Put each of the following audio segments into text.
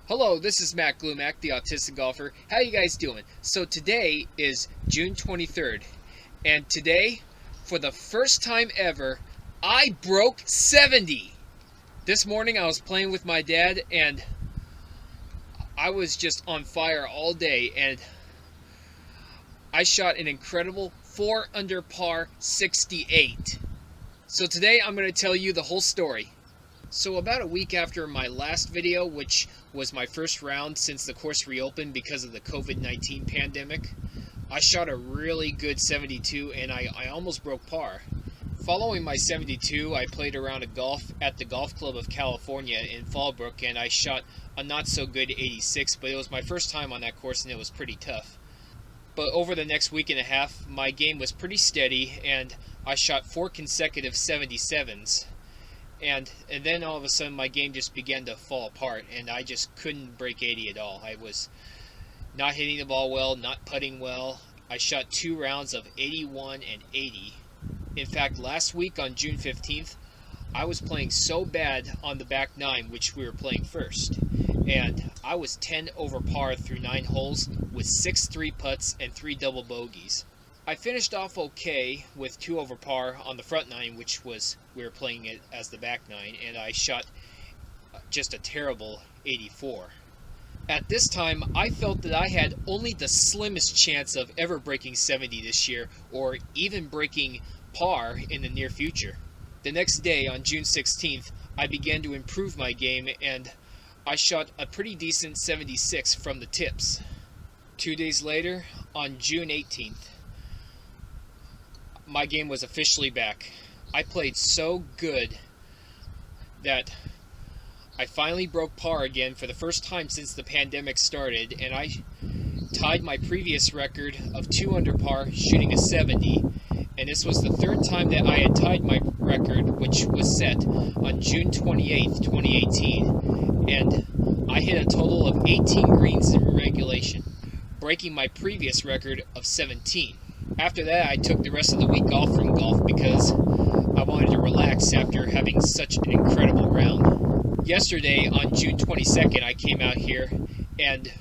Hello, this is Matt Glumac, the Autistic Golfer. How you guys doing? So today is June 23rd, and today, for the first time ever, I broke 70. This morning I was playing with my dad, and I was just on fire all day, and I shot an incredible 4 under par 68. So today I'm going to tell you the whole story. So about a week after my last video, which was my first round since the course reopened because of the COVID-19 pandemic, I shot a really good 72 and I almost broke par. Following my 72, I played a round of golf at the Golf Club of California in Fallbrook, and I shot a not so good 86, but it was my first time on that course and it was pretty tough. But over the next week and a half, my game was pretty steady and I shot 4 consecutive 77s. And then all of a sudden my game just began to fall apart and I just couldn't break 80 at all. I was not hitting the ball well, not putting well. I shot 2 rounds of 81 and 80. In fact, last week on June 15th, I was playing so bad on the back 9, which we were playing first. And I was 10 over par through 9 holes with 6 3-putts and 3 double bogeys. I finished off okay with 2 over par on the front 9, which was, we were playing it as the back 9, and I shot just a terrible 84. At this time, I felt that I had only the slimmest chance of ever breaking 70 this year, or even breaking par in the near future. The next day, on June 16th, I began to improve my game, and I shot a pretty decent 76 from the tips. 2 days later, on June 18th, my game was officially back. I played so good that I finally broke par again for the first time since the pandemic started, and I tied my previous record of 2 under par shooting a 70, and this was the 3rd time that I had tied my record, which was set on June 28th, 2018, and I hit a total of 18 greens in regulation, breaking my previous record of 17. After that, I took the rest of the week off from golf because I wanted to relax after having such an incredible round. Yesterday, on June 22nd, I came out here and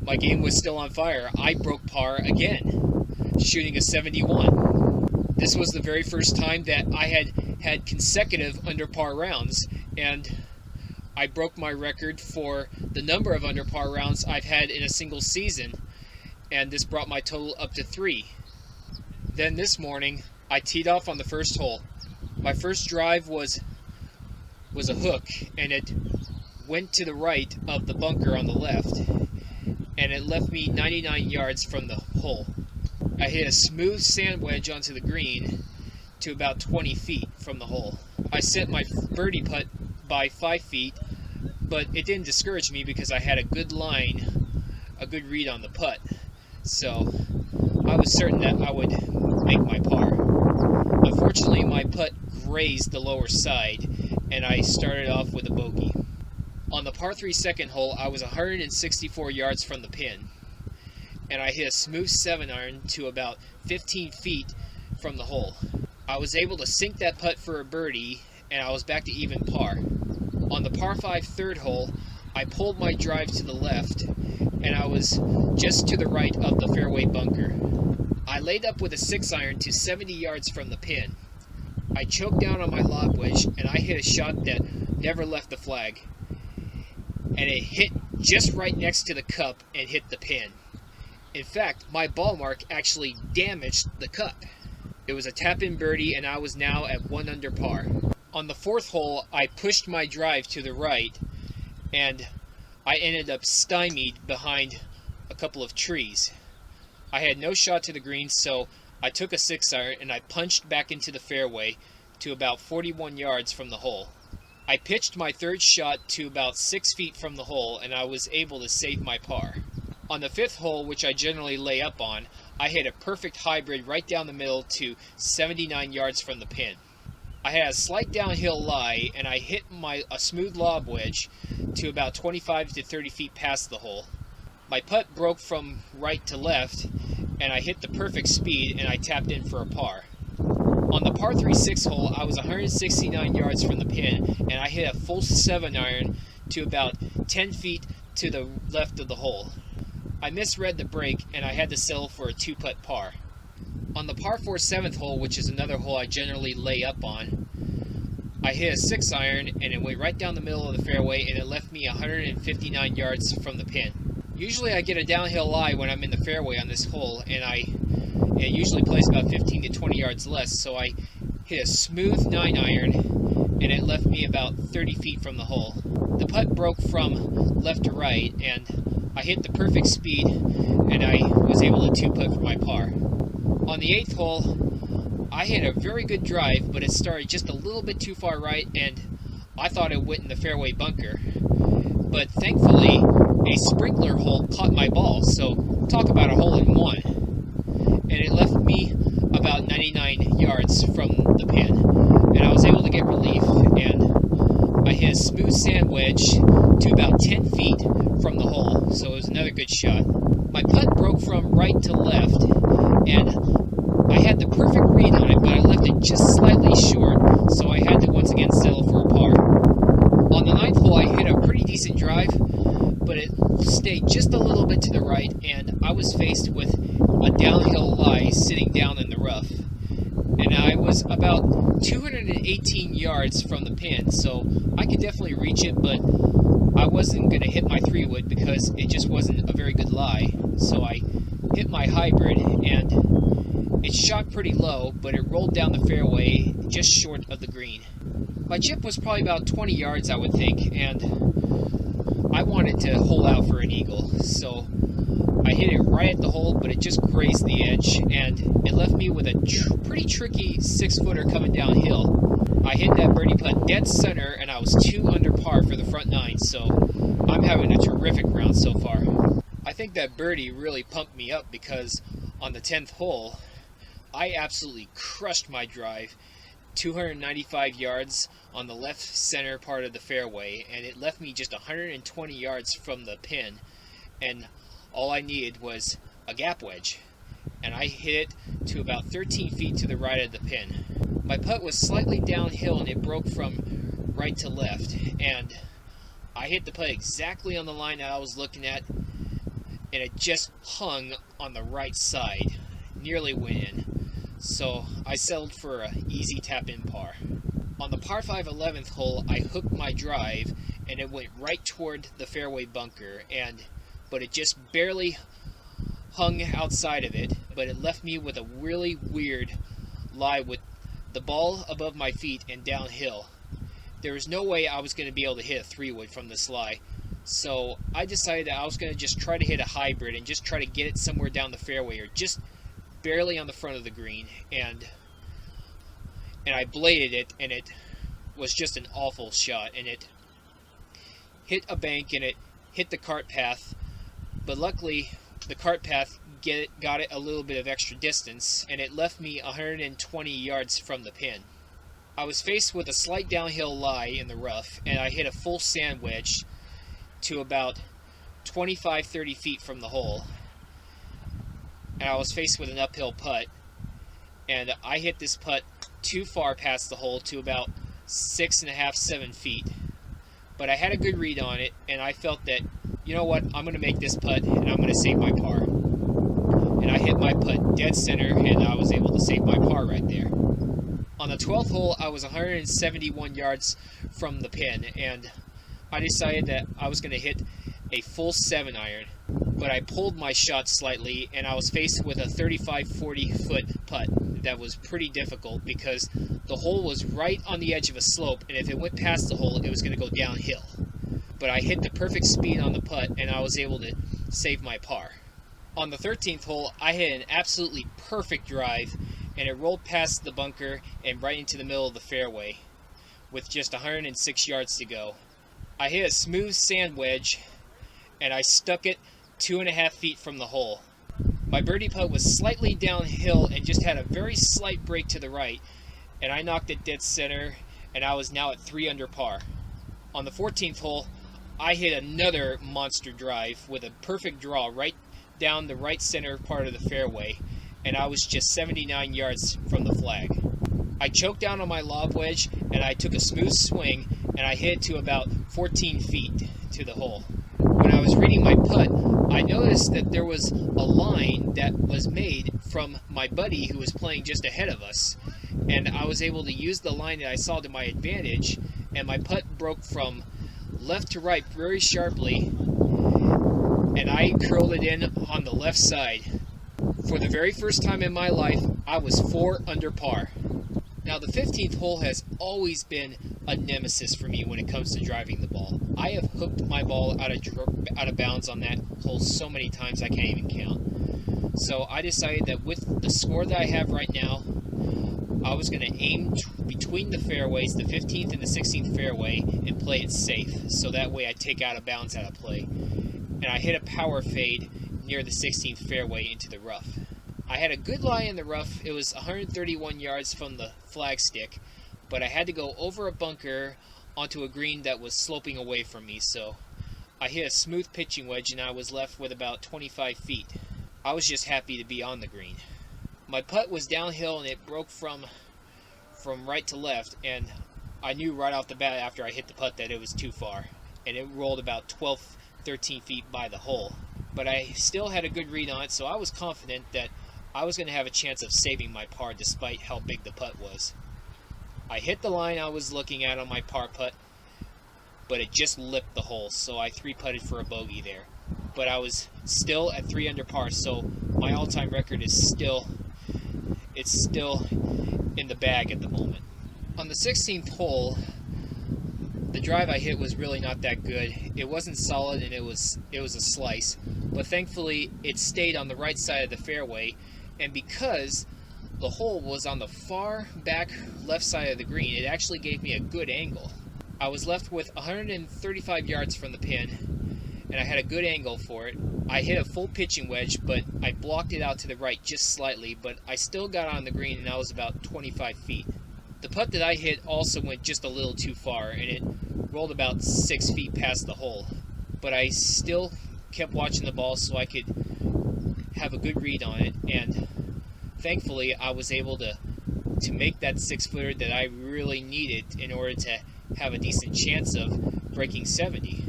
my game was still on fire. I broke par again, shooting a 71. This was the very first time that I had consecutive under par rounds, and I broke my record for the number of under par rounds I've had in a single season, and this brought my total up to 3. Then this morning, I teed off on the first hole. My first drive was a hook, and it went to the right of the bunker on the left, and it left me 99 yards from the hole. I hit a smooth sand wedge onto the green to about 20 feet from the hole. I sent my birdie putt by 5 feet, but it didn't discourage me because I had a good line, a good read on the putt. So I was certain that I would make my par. Unfortunately, my putt grazed the lower side, and I started off with a bogey. On the par 3 second hole, I was 164 yards from the pin, and I hit a smooth 7-iron to about 15 feet from the hole. I was able to sink that putt for a birdie, and I was back to even par. On the par 5 third hole, I pulled my drive to the left, and I was just to the right of the fairway bunker. I laid up with a 6-iron to 70 yards from the pin. I choked down on my lob wedge, and I hit a shot that never left the flag. And it hit just right next to the cup and hit the pin. In fact, my ball mark actually damaged the cup. It was a tap-in birdie, and I was now at 1 under par. On the 4th hole, I pushed my drive to the right, and I ended up stymied behind a couple of trees. I had no shot to the green, so I took a 6-iron and I punched back into the fairway to about 41 yards from the hole. I pitched my 3rd shot to about 6 feet from the hole, and I was able to save my par. On the 5th hole, which I generally lay up on, I hit a perfect hybrid right down the middle to 79 yards from the pin. I had a slight downhill lie, and I hit a smooth lob wedge to about 25 to 30 feet past the hole. My putt broke from right to left, and I hit the perfect speed, and I tapped in for a par. On the par 3 6 hole, I was 169 yards from the pin, and I hit a full 7-iron to about 10 feet to the left of the hole. I misread the break and I had to settle for a 2-putt par. On the par 4 7th hole, which is another hole I generally lay up on, I hit a 6-iron and it went right down the middle of the fairway and it left me 159 yards from the pin. Usually I get a downhill lie when I'm in the fairway on this hole, and it usually plays about 15 to 20 yards less, so I hit a smooth 9-iron and it left me about 30 feet from the hole. The putt broke from left to right and I hit the perfect speed and I was able to 2-putt for my par. On the 8th hole, I hit a very good drive, but it started just a little bit too far right and I thought it went in the fairway bunker. But thankfully, a sprinkler hole caught my ball, so talk about a hole in one. And it left me about 99 yards from the pin, and I was able to get relief, and I hit a smooth sand wedge to about 10 feet from the hole, so it was another good shot. My putt broke from right to left, and I had the perfect read on it, but I left it just slightly short, so I had to once again settle for a par. On the 9th hole, I hit a pretty decent drive, but it stayed just a little bit to the right, and I was faced with a downhill lie sitting down in the rough. And I was about 218 yards from the pin, so I could definitely reach it, but I wasn't going to hit my 3-wood because it just wasn't a very good lie. So I hit my hybrid, and it shot pretty low, but it rolled down the fairway just short of the green. My chip was probably about 20 yards, I would think, and I wanted to hole out for an eagle, so I hit it right at the hole, but it just grazed the edge, and it left me with a pretty tricky 6-footer coming downhill. I hit that birdie putt dead center, and I was 2 under par for the front 9, so I'm having a terrific round so far. I think that birdie really pumped me up because on the 10th hole, I absolutely crushed my drive, 295 yards on the left center part of the fairway, and it left me just 120 yards from the pin, and all I needed was a gap wedge, and I hit it to about 13 feet to the right of the pin. My putt was slightly downhill and it broke from right to left, and I hit the putt exactly on the line that I was looking at, and it just hung on the right side, nearly went in. So I settled for an easy tap-in par. On the par 5 11th hole, I hooked my drive and it went right toward the fairway bunker, but it just barely hung outside of it, but it left me with a really weird lie with the ball above my feet and downhill. There was no way I was going to be able to hit a 3-wood from this lie, so I decided that I was going to just try to hit a hybrid and just try to get it somewhere down the fairway or just barely on the front of the green, and I bladed it, and it was just an awful shot, and it hit a bank and it hit the cart path, but luckily the cart path got it a little bit of extra distance, and it left me 120 yards from the pin. I was faced with a slight downhill lie in the rough, and I hit a full sand wedge to about 25-30 feet from the hole, and I was faced with an uphill putt, and I hit this putt too far past the hole to about 6.5-7 feet, but I had a good read on it, and I felt that, you know what, I'm going to make this putt and I'm going to save my par, and I hit my putt dead center and I was able to save my par right there. On the 12th hole, I was 171 yards from the pin, and I decided that I was going to hit a full 7-iron, but I pulled my shot slightly, and I was faced with a 35-40 foot putt that was pretty difficult because the hole was right on the edge of a slope, and if it went past the hole, it was going to go downhill. But I hit the perfect speed on the putt, and I was able to save my par. On the 13th hole, I hit an absolutely perfect drive, and it rolled past the bunker and right into the middle of the fairway with just 106 yards to go. I hit a smooth sand wedge, and I stuck it 2.5 feet from the hole. My birdie putt was slightly downhill and just had a very slight break to the right, and I knocked it dead center, and I was now at 3 under par. On the 14th hole, I hit another monster drive with a perfect draw right down the right center part of the fairway, and I was just 79 yards from the flag. I choked down on my lob wedge, and I took a smooth swing, and I hit to about 14 feet to the hole. When I was reading my putt, I noticed that there was a line that was made from my buddy who was playing just ahead of us, and I was able to use the line that I saw to my advantage, and my putt broke from left to right very sharply, and I curled it in on the left side. For the very first time in my life, I was 4 under par. Now, the 15th hole has always been a nemesis for me when it comes to driving the ball. I have hooked my ball out of bounds on that hole so many times I can't even count. So I decided that with the score that I have right now, I was going to aim between the fairways, the 15th and the 16th fairway, and play it safe. So that way I take out of bounds out of play. And I hit a power fade near the 16th fairway into the rough. I had a good lie in the rough. It was 131 yards from the flagstick, but I had to go over a bunker onto a green that was sloping away from me, so I hit a smooth pitching wedge and I was left with about 25 feet. I was just happy to be on the green. My putt was downhill and it broke from right to left, and I knew right off the bat after I hit the putt that it was too far, and it rolled about 12, 13 feet by the hole. But I still had a good read on it, so I was confident that I was going to have a chance of saving my par despite how big the putt was. I hit the line I was looking at on my par putt, but it just lipped the hole, so I 3-putted for a bogey there. But I was still at 3 under par, so my all-time record is still in the bag at the moment. On the 16th hole, the drive I hit was really not that good. It wasn't solid and it was a slice, but thankfully it stayed on the right side of the fairway, and because the hole was on the far back left side of the green, it actually gave me a good angle. I was left with 135 yards from the pin, and I had a good angle for it. I hit a full pitching wedge, but I blocked it out to the right just slightly, but I still got on the green and I was about 25 feet. The putt that I hit also went just a little too far, and it rolled about 6 feet past the hole, but I still kept watching the ball so I could have a good read on it, and thankfully I was able to make that 6-footer that I really needed in order to have a decent chance of breaking 70.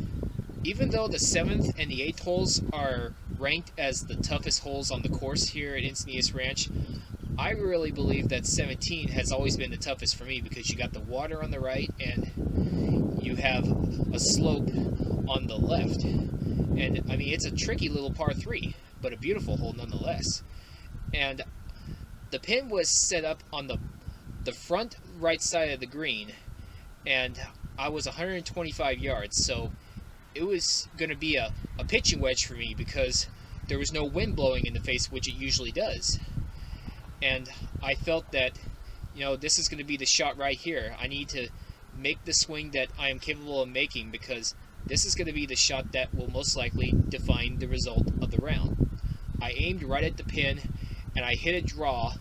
Even though the 7th and the 8th holes are ranked as the toughest holes on the course here at Encinitas Ranch, I really believe that 17 has always been the toughest for me because you got the water on the right and you have a slope on the left. And I mean, it's a tricky little par 3, but a beautiful hole nonetheless. And the pin was set up on the front right side of the green, and I was 125 yards, so it was going to be a pitching wedge for me because there was no wind blowing in the face, which it usually does. And I felt that, this is going to be the shot right here. I need to make the swing that I am capable of making because this is going to be the shot that will most likely define the result of the round. I aimed right at the pin, and I hit a draw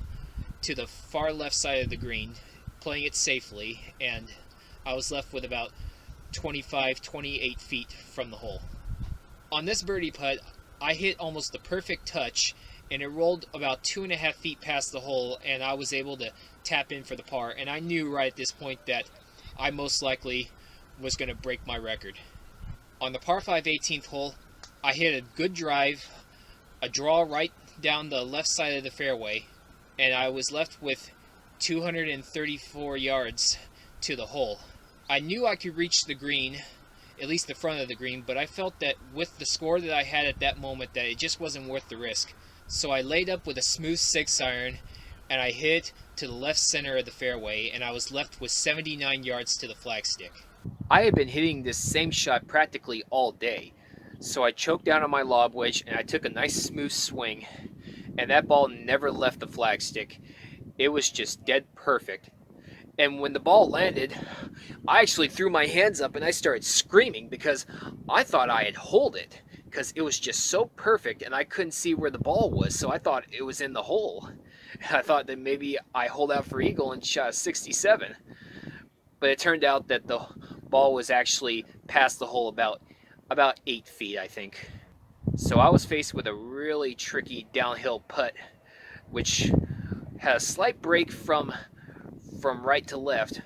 to the far left side of the green, playing it safely, and I was left with about 25, 28 feet from the hole. On this birdie putt, I hit almost the perfect touch, and it rolled about 2.5 feet past the hole, and I was able to tap in for the par, and I knew right at this point that I most likely was going to break my record. On the par 5 18th hole, I hit a good drive, a draw right down the left side of the fairway, and I was left with 234 yards to the hole. I knew I could reach the green, at least the front of the green, but I felt that with the score that I had at that moment that it just wasn't worth the risk. So I laid up with a smooth 6-iron, and I hit to the left center of the fairway, and I was left with 79 yards to the flagstick. I had been hitting this same shot practically all day, so I choked down on my lob wedge, and I took a nice smooth swing, and that ball never left the flagstick. It was just dead perfect. And when the ball landed, I actually threw my hands up and I started screaming because I thought I had holed it because it was just so perfect and I couldn't see where the ball was, so I thought it was in the hole. I thought that maybe I holed out for eagle and shot a 67. But it turned out that the ball was actually past the hole about 8 feet, I think. So I was faced with a really tricky downhill putt, which had a slight break from right to left,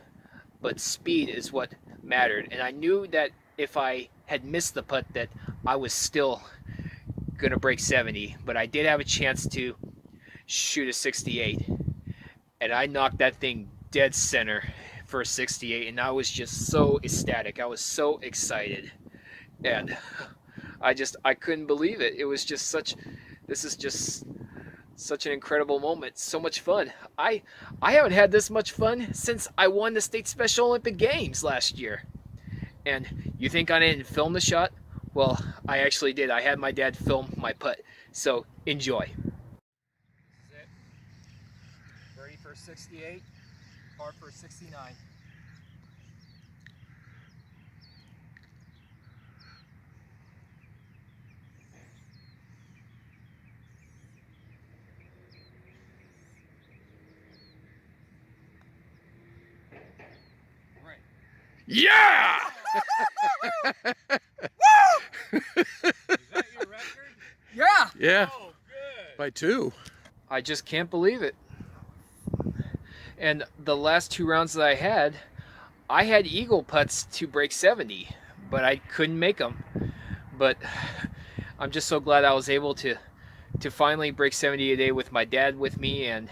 but speed is what mattered. And I knew that if I had missed the putt that I was still going to break 70. But I did have a chance to shoot a 68. And I knocked that thing dead center for a 68. And I was just so ecstatic. I was so excited. And I couldn't believe it. It was just this is just such an incredible moment. So much fun. I haven't had this much fun since I won the state Special Olympic Games last year. And you think I didn't film the shot? Well, I actually did. I had my dad film my putt. So enjoy. This is it. Birdie for 68, par for 69. Right. Yeah! Is that your record? Yeah. Yeah, Oh, good. by 2. I just can't believe it. And the last 2 rounds that I had eagle putts to break 70, but I couldn't make them. But I'm just so glad I was able to finally break 70 a day with my dad with me and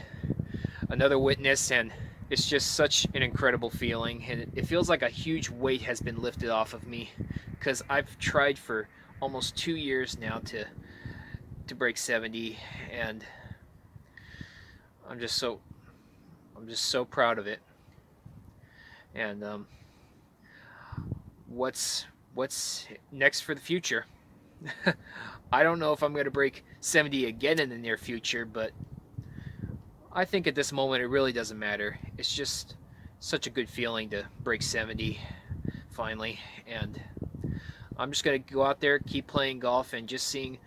another witness, and it's just such an incredible feeling, and it feels like a huge weight has been lifted off of me, because I've tried for almost 2 years now to break 70, and I'm just so proud of it. And what's next for the future? I don't know if I'm going to break 70 again in the near future, but I think at this moment it really doesn't matter. It's just such a good feeling to break 70 finally, and I'm just going to go out there, keep playing golf, and just seeing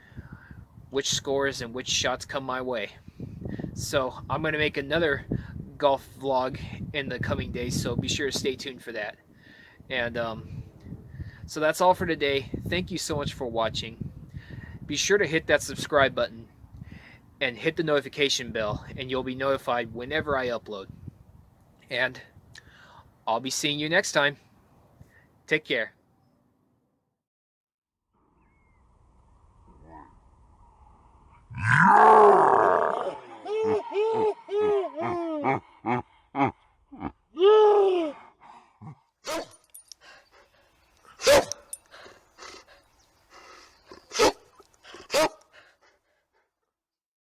which scores and which shots come my way. So I'm going to make another golf vlog in the coming days, so be sure to stay tuned for that. And so that's all for today. Thank you so much for watching. Be sure to hit that subscribe button and hit the notification bell, and you'll be notified whenever I upload. And I'll be seeing you next time. Take care. Yeah!